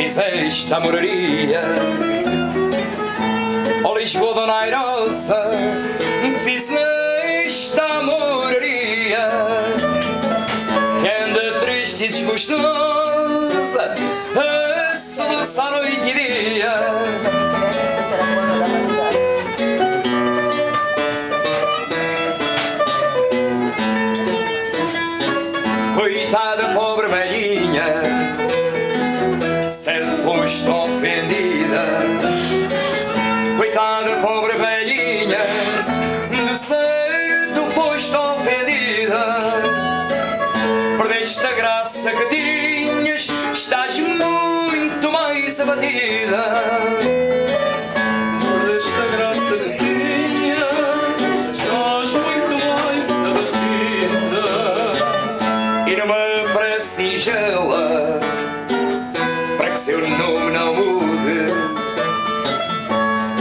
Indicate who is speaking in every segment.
Speaker 1: fizeste a moraria. Ó Lisboa, Dona Airosa, fizeste a moraria, que anda triste e desgostosa a soluçar noite e dia. Coitada, pobre velhinha, certo foste ofendida. Coitada, pobre velhinha, de certo foste ofendida. Perdeste a graça que tinhas, estás muito mais abatida. Perdeste a graça que tinhas, estás muito mais abatida. E numa prece singela, para que seu nome não mude.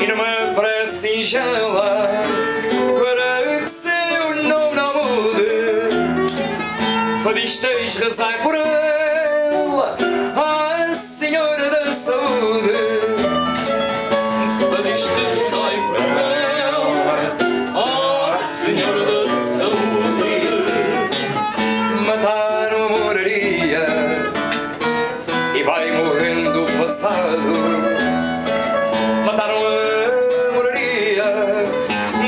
Speaker 1: E numa prece singela, para que seu nome não mude, fadistas rezai por ela, a Senhora da Saúde. Fadistas rezai por ela, a Senhora da Saúde. Mataram a moraria e vai morrendo o passado. Mataram a moraria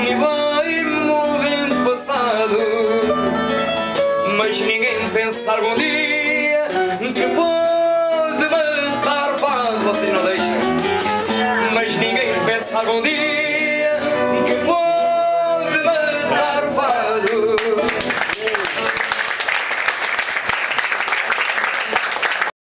Speaker 1: e vai morrendo o passado. Mas ninguém pensa algum dia que pode matar o fado. Vocês não deixam. Mas ninguém pensa algum dia